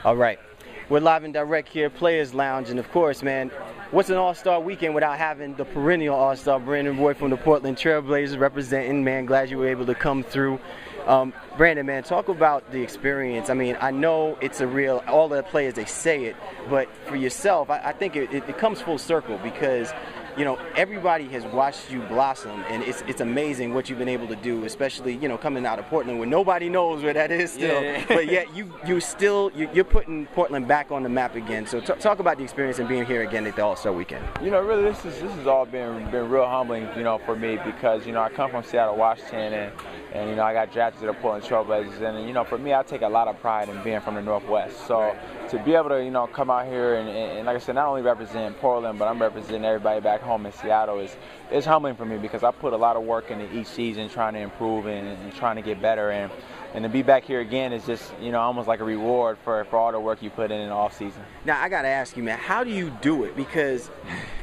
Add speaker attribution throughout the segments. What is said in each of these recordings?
Speaker 1: All right. We're live and direct here, Players Lounge, and of course, man, what's an All-Star weekend without having the perennial All-Star Brandon Roy from the Portland TrailBlazers representing, man. Glad you were able to come through. Brandon, man, talk about the experience. I mean, I know it's a real, all the players, they say it, but for yourself, I think it comes full circle because, you know, everybody has watched you blossom, and it's amazing what you've been able to do, especially, you know, coming out of Portland where nobody knows where that is still. Yeah. But yet you're putting Portland back on the map again. So talk about the experience and being here again at the All-Star Weekend.
Speaker 2: You know, really, this has all been real humbling, you know, for me because, you know, I come from Seattle, Washington, and you know, I got drafted to the Portland TrailBlazers, and you know, for me, I take a lot of pride in being from the Northwest. So to be able to, you know, come out here and like I said, not only represent Portland, but I'm representing everybody back home in Seattle is humbling for me because I put a lot of work into each season trying to improve and trying to get better, and to be back here again is just, you know, almost like a reward for all the work you put in the off season.
Speaker 1: Now I gotta ask you, man, how do you do it? Because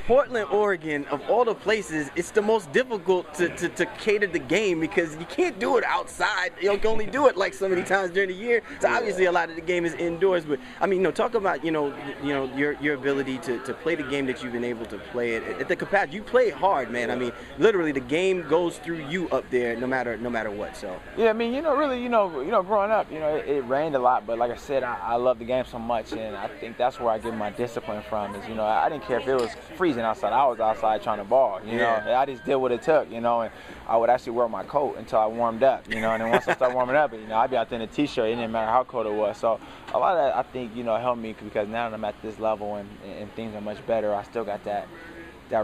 Speaker 1: Portland, Oregon, of all the places, it's the most difficult to cater the game because you can't do it outside. You can only do it like so many times during the year. So obviously a lot of the game is indoors. But I mean, talk about your ability to play the game that you've been able to play it at the capacity. You play hard, man. I mean, literally the game goes through you up there, no matter what. So
Speaker 2: yeah, I mean, really, growing up, it rained a lot, but like I said, I love the game so much, and I think that's where I get my discipline from. Is I didn't care if it was freezing outside. I was outside trying to ball. I just did what it took. And I would actually wear my coat until I warmed up. And then once I started warming up, I'd be out there in a t-shirt. It didn't matter how cold it was. So a lot of that, I think, helped me because now that I'm at this level and things are much better, I still got that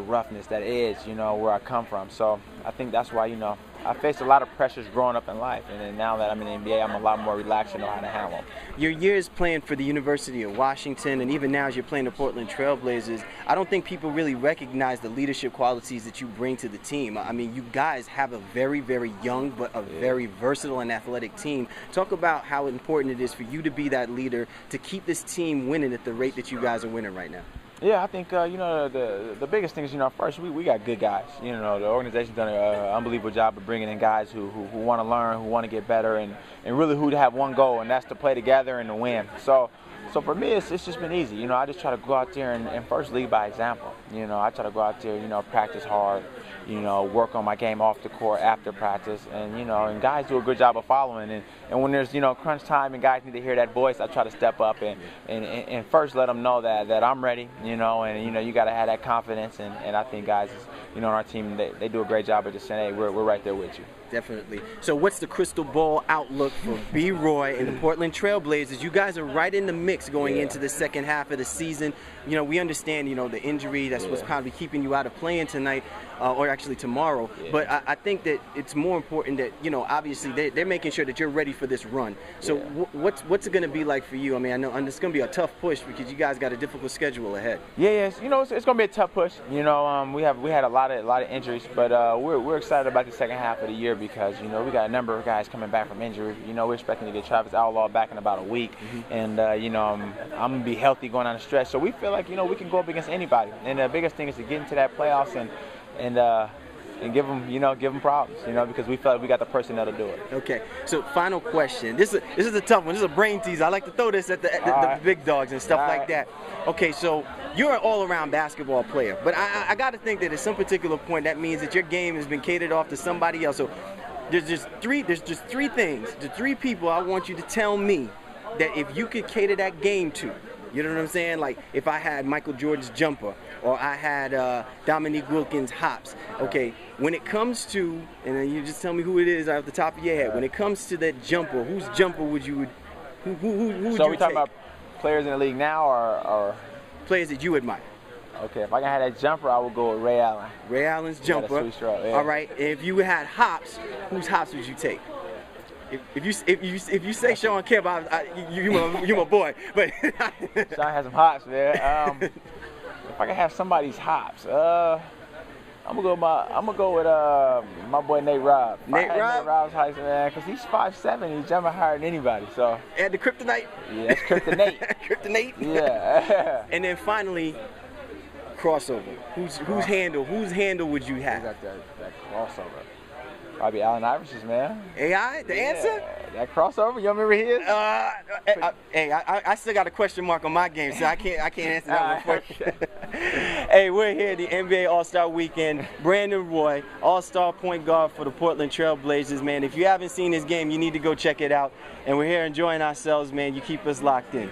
Speaker 2: roughness, that edge, where I come from. So I think that's why, I faced a lot of pressures growing up in life, and then now that I'm in the NBA, I'm a lot more relaxed and know how to handle them.
Speaker 1: Your years playing for the University of Washington, and even now as you're playing the Portland TrailBlazers, I don't think people really recognize the leadership qualities that you bring to the team. I mean, you guys have a very, very young but a very versatile and athletic team. Talk about how important it is for you to be that leader to keep this team winning at the rate that you guys are winning right now.
Speaker 2: Yeah, I think, the biggest thing is, first, we got good guys. The organization's done an unbelievable job of bringing in guys who want to learn, who want to get better, and really who have one goal, and that's to play together and to win. So for me, it's just been easy. I just try to go out there and first lead by example. I try to go out there, practice hard, work on my game off the court after practice, and guys do a good job of following. And when there's, crunch time and guys need to hear that voice, I try to step up and first let them know that I'm ready, and, you got to have that confidence. And I think guys, on our team, they do a great job of just saying, hey, we're right there with you.
Speaker 1: Definitely. So what's the crystal ball outlook for B. Roy and the Portland TrailBlazers? You guys are right in the mix going into the second half of the season. We understand, the injury, that's what's probably keeping you out of playing tonight, or actually tomorrow. But I think that it's more important that, obviously they're making sure that you're ready for this run. So what's it going to be like for you? I mean, I know it's going to be a tough push because you guys got a difficult schedule ahead.
Speaker 2: Yeah, it's going to be a tough push. We had a lot of injuries, but we're excited about the second half of the year because, we got a number of guys coming back from injury. We're expecting to get Travis Outlaw back in about a week. And, I'm going to be healthy going down the stretch. So we feel like, we can go up against anybody. And the biggest thing is to get into that playoffs and give them problems, because we feel like we got the personnel to do it.
Speaker 1: Okay, so final question. This is a tough one. This is a brain teaser. I like to throw this at the big dogs and stuff like that. Okay, so you're an all-around basketball player, but I got to think that at some particular point that means that your game has been catered off to somebody else. So there's just three things, the three people I want you to tell me that if you could cater that game to, you know what I'm saying? Like if I had Michael Jordan's jumper or I had Dominique Wilkins' hops. Okay, when it comes to, and then you just tell me who it is off the top of your head. When it comes to that jumper, whose jumper would you who would you take?
Speaker 2: So are we talking about players in the league now or
Speaker 1: players that you admire?
Speaker 2: Okay, if I can have that jumper, I would go with Ray Allen.
Speaker 1: Ray Allen's jumper. All right. And if you had hops, whose hops would you take? If you say Sean Kemp, you my boy. But
Speaker 2: Sean has some hops, man. If I can have somebody's hops, I'm gonna go with my boy Nate Robb.
Speaker 1: Nate
Speaker 2: Robb's height, man, because he's 5'7", he's jumping higher than anybody. So.
Speaker 1: And the kryptonite.
Speaker 2: Yeah, that's kryptonite.
Speaker 1: Kryptonite.
Speaker 2: Yeah.
Speaker 1: And then finally, crossover. Whose handle would you have?
Speaker 2: Who's got that crossover? Probably Allen Iverson's, man.
Speaker 1: AI, the answer?
Speaker 2: That crossover, you remember his?
Speaker 1: Hey, I still got a question mark on my game, so I can't answer that one for you. Hey, we're here at the NBA All-Star Weekend. Brandon Roy, All-Star point guard for the Portland TrailBlazers, man. If you haven't seen this game, you need to go check it out. And we're here enjoying ourselves, man. You keep us locked in.